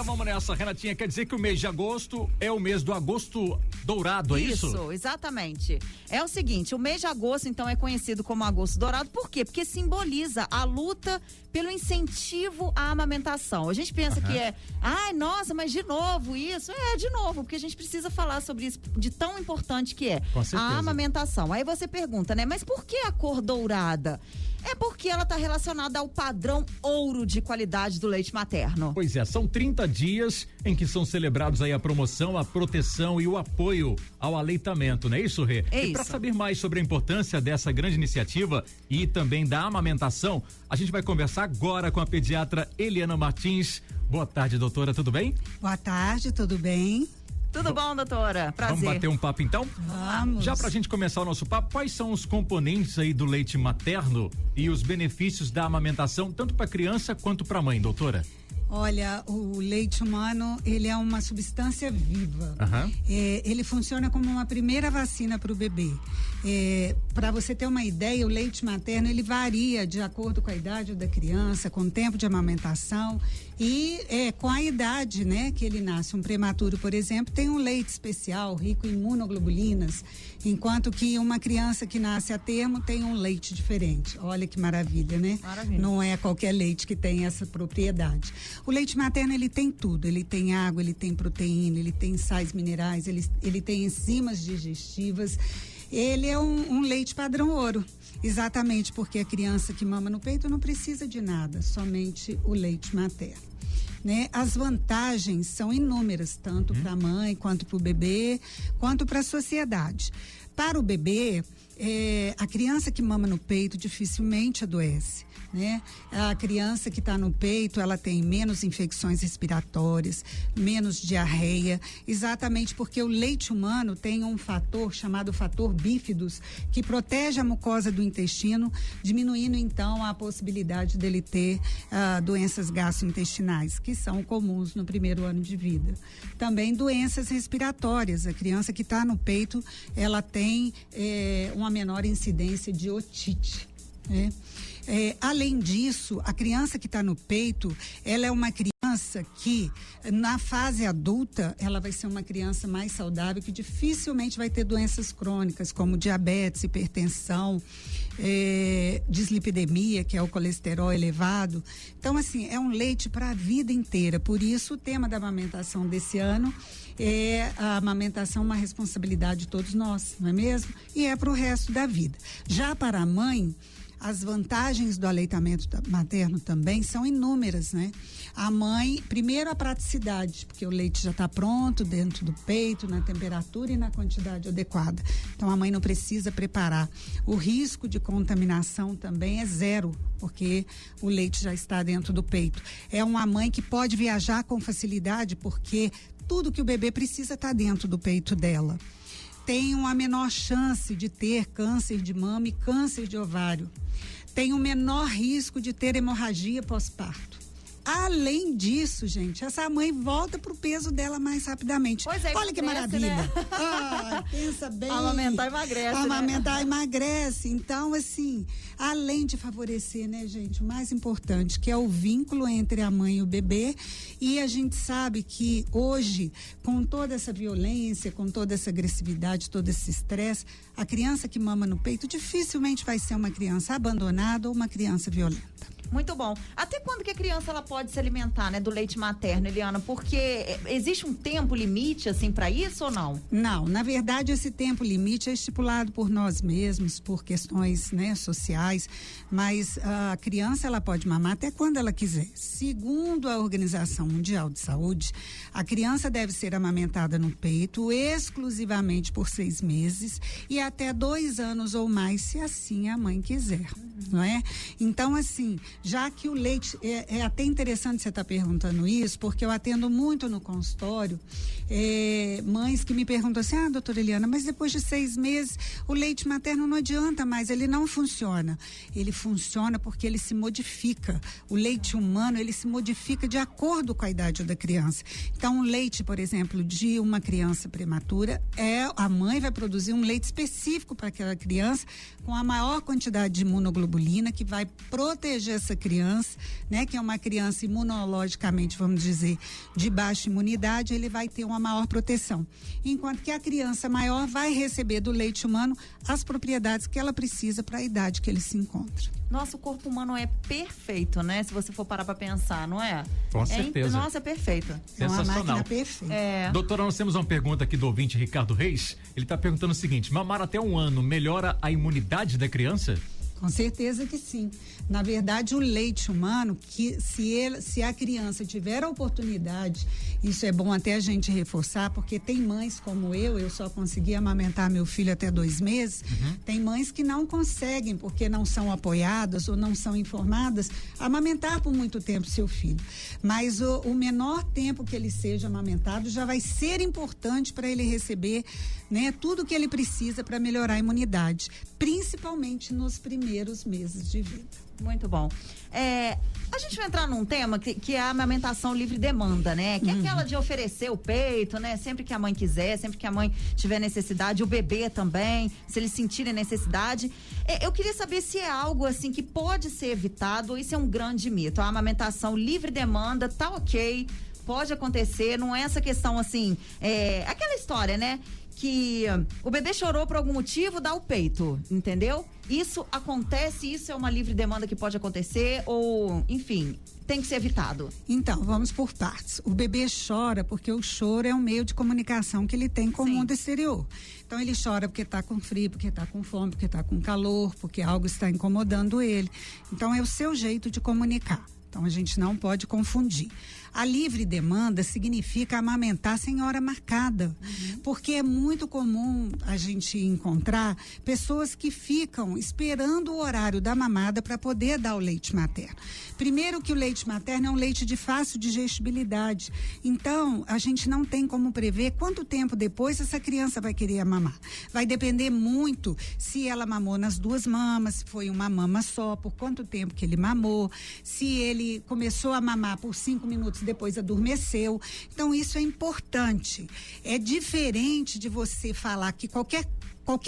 Então vamos nessa, Renatinha, quer dizer que o mês de agosto é o mês do agosto dourado, é isso? Isso, exatamente. É o seguinte, o mês de agosto então é conhecido como agosto dourado, por quê? Porque simboliza a luta pelo incentivo à amamentação. A gente pensa que ai, nossa, mas de novo isso? De novo, porque a gente precisa falar sobre isso, de tão importante que é a amamentação. Aí você pergunta, né, mas por que a cor dourada? É porque ela está relacionada ao padrão ouro de qualidade do leite materno. Pois é, são 30 dias em que são celebrados aí a promoção, a proteção e o apoio ao aleitamento, não é isso, Rê? E para saber mais sobre a importância dessa grande iniciativa e também da amamentação, a gente vai conversar agora com a pediatra Eliana Martins. Boa tarde, doutora, tudo bem? Boa tarde, tudo bem? Tudo bom, doutora? Prazer. Vamos bater um papo então? Vamos. Já pra gente começar o nosso papo, quais são os componentes aí do leite materno e os benefícios da amamentação, tanto para criança quanto para mãe, doutora? Olha, o leite humano, ele é uma substância viva. Ele funciona como uma primeira vacina para o bebê. Para você ter uma ideia, o leite materno, ele varia de acordo com a idade da criança, com o tempo de amamentação e com a idade, né, que ele nasce. Um prematuro, por exemplo, tem um leite especial, rico em imunoglobulinas, enquanto que uma criança que nasce a termo tem um leite diferente. Olha que maravilha, né? Maravilha. Não é qualquer leite que tem essa propriedade. O leite materno, ele tem tudo, ele tem água, ele tem proteína, ele tem sais minerais, ele tem enzimas digestivas, ele é um leite padrão ouro, exatamente porque a criança que mama no peito não precisa de nada, somente o leite materno, né? As vantagens são inúmeras, tanto para a mãe, quanto para o bebê, quanto para a sociedade. Para o bebê, a criança que mama no peito dificilmente adoece, né? A criança que está no peito, ela tem menos infecções respiratórias, menos diarreia, exatamente porque o leite humano tem um fator chamado fator bífidos, que protege a mucosa do intestino, diminuindo então a possibilidade dele ter doenças gastrointestinais, que são comuns no primeiro ano de vida. Também doenças respiratórias, a criança que está no peito, ela tem uma menor incidência de otite, né? Além disso, a criança que está no peito, ela é uma criança que na fase adulta, ela vai ser uma criança mais saudável, que dificilmente vai ter doenças crônicas como diabetes, hipertensão, dislipidemia, que é o colesterol elevado. Então, assim, é um leite para a vida inteira. Por isso, o tema da amamentação desse ano é a amamentação, uma responsabilidade de todos nós, não é mesmo? E é para o resto da vida. Já para a mãe, as vantagens do aleitamento materno também são inúmeras, né? A mãe, primeiro a praticidade, porque o leite já está pronto dentro do peito, na temperatura e na quantidade adequada. Então a mãe não precisa preparar. O risco de contaminação também é zero, porque o leite já está dentro do peito. É uma mãe que pode viajar com facilidade, porque tudo que o bebê precisa está dentro do peito dela. Tem uma menor chance de ter câncer de mama e câncer de ovário. Tem o menor risco de ter hemorragia pós-parto. Além disso, gente, essa mãe volta pro peso dela mais rapidamente. Pois é, olha que maravilha. Né? Pensa bem. Amamentar emagrece. Amamentar emagrece. Então, assim, além de favorecer, né, gente, o mais importante, que é o vínculo entre a mãe e o bebê. E a gente sabe que hoje, com toda essa violência, com toda essa agressividade, todo esse estresse, a criança que mama no peito dificilmente vai ser uma criança abandonada ou uma criança violenta. Muito bom. Até quando que a criança ela pode se alimentar, né, do leite materno, Eliana? Porque existe um tempo limite assim para isso ou não? Não, na verdade esse tempo limite é estipulado por nós mesmos, por questões, né, sociais, mas a criança ela pode mamar até quando ela quiser. Segundo a Organização Mundial de Saúde, a criança deve ser amamentada no peito exclusivamente por 6 meses e até 2 anos ou mais, se assim a mãe quiser, não é? Então, assim, já que o leite, é até interessante você estar perguntando isso, porque eu atendo muito no consultório mães que me perguntam assim, doutora Eliana, mas depois de 6 meses o leite materno não adianta mais, ele não funciona. Ele funciona porque ele se modifica. O leite humano, ele se modifica de acordo com a idade da criança. Então, o leite, por exemplo, de uma criança prematura, a mãe vai produzir um leite específico para aquela criança com a maior quantidade de imunoglobulina que vai proteger essa essa criança, né, que é uma criança imunologicamente, vamos dizer, de baixa imunidade, ele vai ter uma maior proteção. Enquanto que a criança maior vai receber do leite humano as propriedades que ela precisa para a idade que ele se encontra. Nossa, o corpo humano é perfeito, né? Se você for parar para pensar, não é? Com certeza. Nossa, é perfeito. É uma Sensacional. máquina perfeita. Doutora, nós temos uma pergunta aqui do ouvinte Ricardo Reis. Ele está perguntando o seguinte: mamar até 1 ano melhora a imunidade da criança? Com certeza que sim. Na verdade, o leite humano, que se a criança tiver a oportunidade, isso é bom até a gente reforçar, porque tem mães como eu só consegui amamentar meu filho até 2 meses, tem mães que não conseguem, porque não são apoiadas ou não são informadas, amamentar por muito tempo seu filho. Mas o menor tempo que ele seja amamentado já vai ser importante para ele receber, né, tudo que ele precisa para melhorar a imunidade, principalmente nos primeiros meses de vida. Muito bom. A gente vai entrar num tema que é a amamentação livre demanda, né? Que é aquela de oferecer o peito, né? Sempre que a mãe quiser, sempre que a mãe tiver necessidade, o bebê também, se eles sentirem necessidade. Eu queria saber se é algo assim que pode ser evitado ou isso é um grande mito. A amamentação livre demanda tá ok, pode acontecer, não é essa questão assim, aquela história, né? Que o bebê chorou por algum motivo, dá o peito, entendeu? Isso acontece, isso é uma livre demanda que pode acontecer ou, enfim, tem que ser evitado? Então, vamos por partes. O bebê chora porque o choro é um meio de comunicação que ele tem com o mundo exterior. Então, ele chora porque está com frio, porque está com fome, porque está com calor, porque algo está incomodando ele. Então, é o seu jeito de comunicar. Então, a gente não pode confundir. A livre demanda significa amamentar sem hora marcada, porque é muito comum a gente encontrar pessoas que ficam esperando o horário da mamada para poder dar o leite materno. Primeiro que o leite materno é um leite de fácil digestibilidade, então a gente não tem como prever quanto tempo depois essa criança vai querer mamar. Vai depender muito se ela mamou nas 2 mamas, se foi uma mama só, por quanto tempo que ele mamou, se ele começou a mamar por 5 minutos depois adormeceu. Então isso é importante. É diferente de você falar que qualquer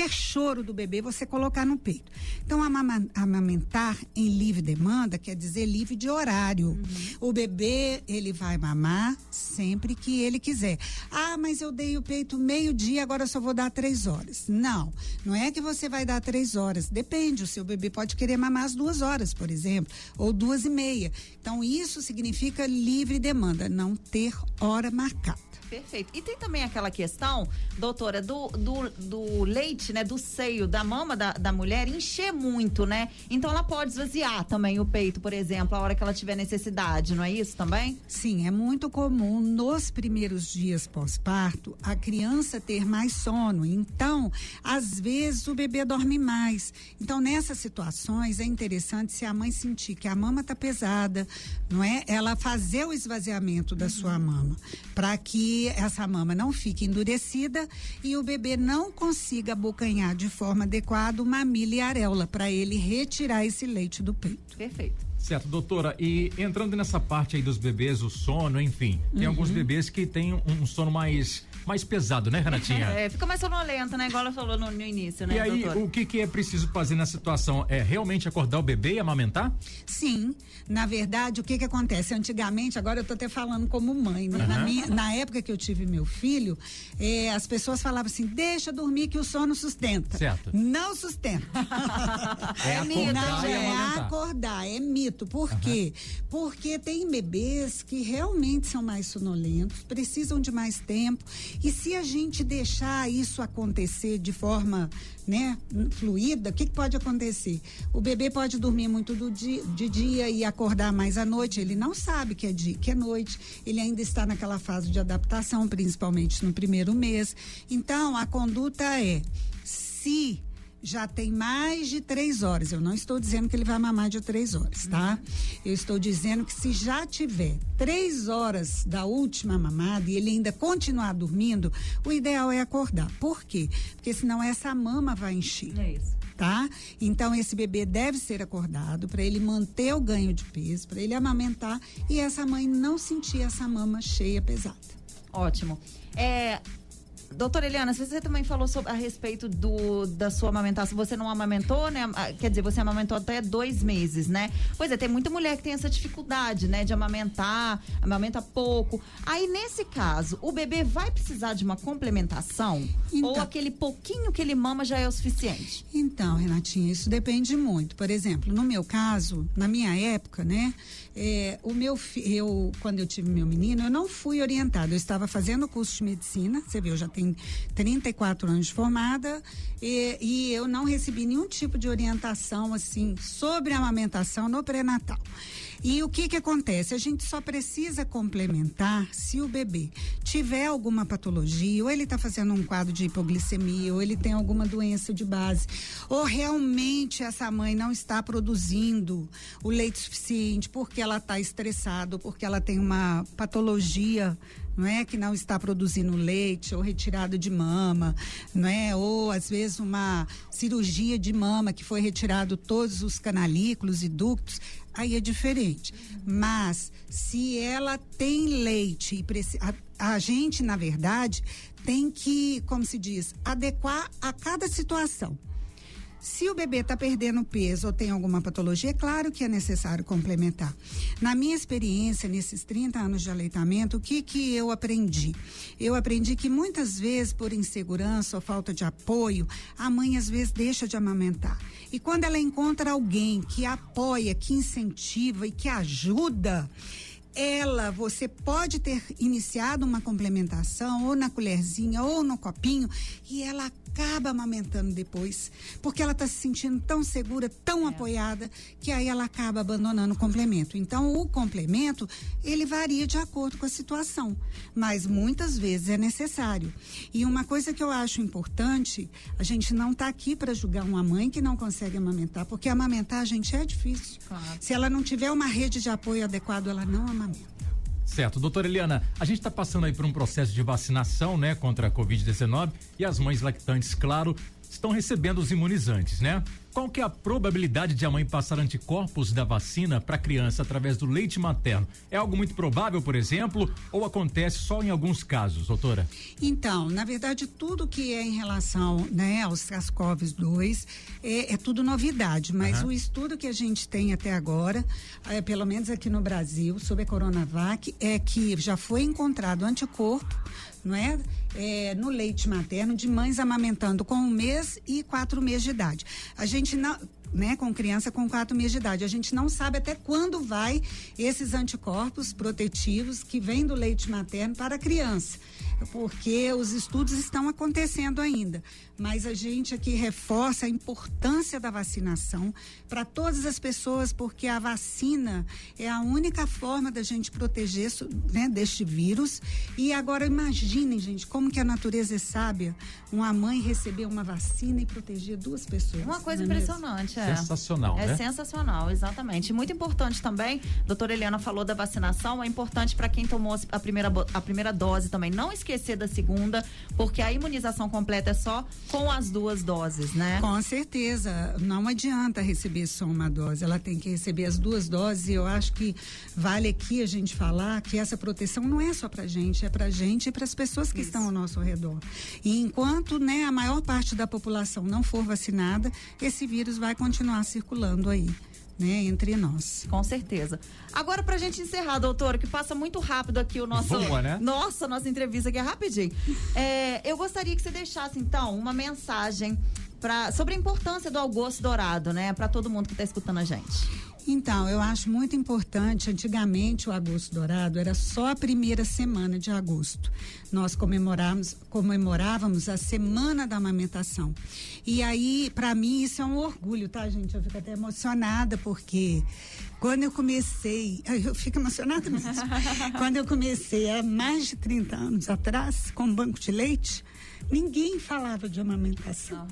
choro do bebê você colocar no peito. Então amamentar em livre demanda quer dizer livre de horário. O bebê, ele vai mamar sempre que ele quiser. Ah, mas eu dei o peito meio-dia, agora eu só vou dar 3 horas. Não é que você vai dar 3 horas. Depende, o seu bebê pode querer mamar às 2 horas, por exemplo, ou 2h30. Então isso significa livre demanda, não ter hora marcada. Perfeito. E tem também aquela questão, doutora, do leite, né, do seio, da mama da mulher encher muito, né? Então ela pode esvaziar também o peito, por exemplo, a hora que ela tiver necessidade, não é isso também? Sim, é muito comum nos primeiros dias pós-parto a criança ter mais sono. Então, às vezes o bebê dorme mais. Então, nessas situações é interessante, se a mãe sentir que a mama tá pesada, não é? Ela fazer o esvaziamento da sua mama, para que essa mama não fique endurecida e o bebê não consiga abocanhar de forma adequada o mamilo e a areola, para ele retirar esse leite do peito. Perfeito. Certo, doutora, e entrando nessa parte aí dos bebês, o sono, enfim, tem alguns bebês que têm um sono mais pesado, né, Renatinha? Fica mais sonolento, né, igual ela falou no início, né, e aí, doutora? o que é preciso fazer nessa situação? É realmente acordar o bebê e amamentar? Sim, na verdade, o que acontece? Antigamente, agora eu tô até falando como mãe, né? Na época que eu tive meu filho, as pessoas falavam assim, deixa dormir que o sono sustenta. Certo. Não sustenta. Acordar, é mito. Por quê? Porque tem bebês que realmente são mais sonolentos, precisam de mais tempo, e se a gente deixar isso acontecer de forma, né, fluida, o que pode acontecer? O bebê pode dormir muito de dia e acordar mais à noite, ele não sabe que é dia, que é noite, ele ainda está naquela fase de adaptação, principalmente no primeiro mês. Então, a conduta se já tem mais de 3 horas, eu não estou dizendo que ele vai mamar de 3 horas, tá? Eu estou dizendo que se já tiver 3 horas da última mamada e ele ainda continuar dormindo, o ideal é acordar. Por quê? Porque senão essa mama vai encher. É isso. Tá? Então esse bebê deve ser acordado para ele manter o ganho de peso, para ele amamentar e essa mãe não sentir essa mama cheia, pesada. Ótimo. Doutora Eliana, você também falou a respeito da sua amamentação, você não amamentou, né? Quer dizer, você amamentou até 2 meses, né? Pois é, tem muita mulher que tem essa dificuldade, né? De amamentar, amamenta pouco. Aí, nesse caso, o bebê vai precisar de uma complementação? Então, ou aquele pouquinho que ele mama já é o suficiente? Então, Renatinha, isso depende muito. Por exemplo, no meu caso, na minha época, né? Quando eu tive meu menino, eu não fui orientada. Eu estava fazendo o curso de medicina, você viu, eu já tenho 34 anos de formada e eu não recebi nenhum tipo de orientação, assim, sobre a amamentação no pré-natal. E o que acontece? A gente só precisa complementar se o bebê tiver alguma patologia, ou ele está fazendo um quadro de hipoglicemia, ou ele tem alguma doença de base, ou realmente essa mãe não está produzindo o leite suficiente porque ela está estressada, ou porque ela tem uma patologia, não é, que não está produzindo leite, ou retirada de mama, não é, ou às vezes uma cirurgia de mama que foi retirado todos os canalículos e ductos, aí é diferente. Mas se ela tem leite e a gente, na verdade, tem que, como se diz, adequar a cada situação. Se o bebê está perdendo peso ou tem alguma patologia, é claro que é necessário complementar. Na minha experiência, nesses 30 anos de aleitamento, o que eu aprendi? Eu aprendi que muitas vezes, por insegurança ou falta de apoio, a mãe às vezes deixa de amamentar. E quando ela encontra alguém que apoia, que incentiva e que ajuda, você pode ter iniciado uma complementação ou na colherzinha ou no copinho e ela acaba amamentando depois, porque ela está se sentindo tão segura, tão apoiada, que aí ela acaba abandonando o complemento. Então, o complemento, ele varia de acordo com a situação, mas muitas vezes é necessário. E uma coisa que eu acho importante, a gente não está aqui para julgar uma mãe que não consegue amamentar, porque amamentar, gente, é difícil. Claro. Se ela não tiver uma rede de apoio adequado, ela não amamenta. Certo, doutora Eliana, a gente está passando aí por um processo de vacinação, né, contra a Covid-19 e as mães lactantes, claro, estão recebendo os imunizantes, né? Qual que é a probabilidade de a mãe passar anticorpos da vacina para a criança através do leite materno? É algo muito provável, por exemplo, ou acontece só em alguns casos, doutora? Então, na verdade, tudo que é em relação, né, aos SARS-CoV-2 é tudo novidade, mas o estudo que a gente tem até agora, pelo menos aqui no Brasil, sobre a Coronavac, é que já foi encontrado anticorpo, não é? No leite materno de mães amamentando com 1 mês e 4 meses de idade. A gente não, né, com criança com 4 meses de idade, a gente não sabe até quando vai esses anticorpos protetivos que vêm do leite materno para a criança, porque os estudos estão acontecendo ainda, mas a gente aqui reforça a importância da vacinação para todas as pessoas, porque a vacina é a única forma da gente proteger, né, deste vírus. E agora imaginem, gente, como que a natureza é sábia, uma mãe receber uma vacina e proteger 2 pessoas. Uma coisa impressionante, sensacional, né? É sensacional, exatamente. Muito importante também, a doutora Eliana falou da vacinação, é importante para quem tomou a primeira dose também, não esquecer da segunda, porque a imunização completa é só com as 2 doses, né? Com certeza, não adianta receber só uma dose, ela tem que receber as 2 doses, e eu acho que vale aqui a gente falar que essa proteção não é só pra gente, é pra gente e pras pessoas que estão ao nosso redor. E enquanto, né, a maior parte da população não for vacinada, esse vírus vai continuar circulando aí, né, entre nós. Com certeza. Agora, pra gente encerrar, doutora, que passa muito rápido aqui o nosso... né? Nossa entrevista aqui é rapidinho. Eu gostaria que você deixasse, então, uma mensagem sobre a importância do algoço dourado, né, pra todo mundo que tá escutando a gente. Então, eu acho muito importante, antigamente o agosto dourado era só a primeira semana de agosto. Nós comemorávamos a semana da amamentação. E aí, para mim, isso é um orgulho, tá, gente? Eu fico até emocionada, porque quando eu comecei, eu fico emocionada mesmo. Quando eu comecei há mais de 30 anos atrás, com banco de leite, ninguém falava de amamentação.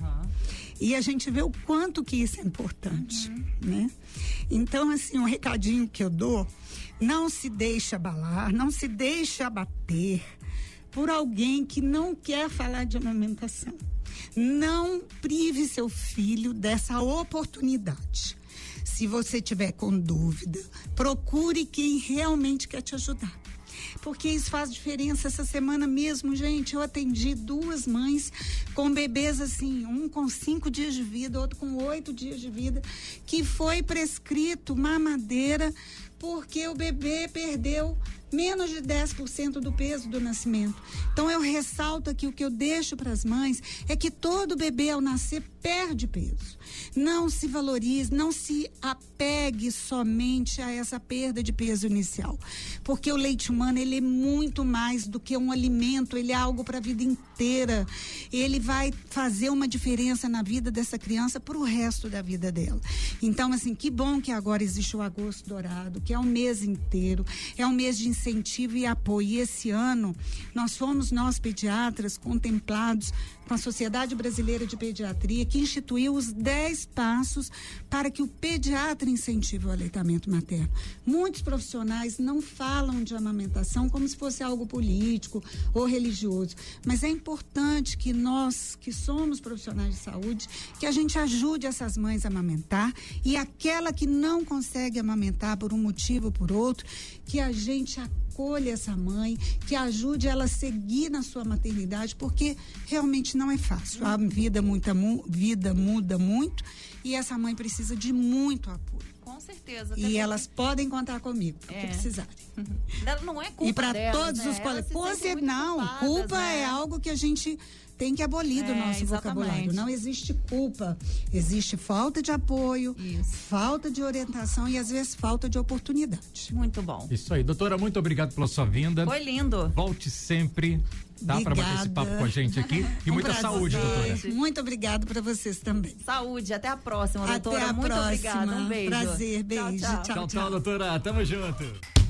E a gente vê o quanto que isso é importante, né? Então, assim, um recadinho que eu dou, não se deixe abalar, não se deixe abater por alguém que não quer falar de amamentação. Não prive seu filho dessa oportunidade. Se você tiver com dúvida, procure quem realmente quer te ajudar. porque isso faz diferença. Essa semana mesmo, gente, eu atendi 2 mães com bebês assim, um com 5 dias de vida, outro com 8 dias de vida, que foi prescrito mamadeira porque o bebê perdeu menos de 10% do peso do nascimento. Então eu ressalto aqui, o que eu deixo para as mães é que todo bebê ao nascer perde peso. Não se valorize, não se apegue somente a essa perda de peso inicial, porque o leite humano, ele é muito mais do que um alimento, ele é algo para a vida inteira. Ele vai fazer uma diferença na vida dessa criança para o resto da vida dela. Então, assim, que bom que agora existe o Agosto Dourado, que é um mês inteiro, é um mês de incentivo e apoio. E esse ano nós pediatras contemplados com a Sociedade Brasileira de Pediatria, que instituiu os 10 passos para que o pediatra incentive o aleitamento materno. Muitos profissionais não falam de amamentação como se fosse algo político ou religioso, mas é importante que nós, que somos profissionais de saúde, que a gente ajude essas mães a amamentar, e aquela que não consegue amamentar por um motivo ou por outro, que a gente acolha essa mãe, que ajude ela a seguir na sua maternidade, porque realmente não é fácil. A vida muda muito e essa mãe precisa de muito apoio. Com certeza. E elas podem contar comigo, porque precisarem. Não é culpa e para todos os colegas. Culpa é algo que a gente tem que abolir do nosso vocabulário. Não existe culpa, existe falta de apoio, falta de orientação e às vezes falta de oportunidade. Muito bom. Isso aí, doutora, muito obrigado pela sua vinda. Foi lindo. Volte sempre, tá? Para bater esse papo com a gente aqui. E muita saúde, doutora. Muito obrigado para vocês também. Saúde, até a próxima, doutora. Até a muito próxima. obrigada, um beijo. Prazer, beijo. Tchau, Tchau, doutora. Tamo junto.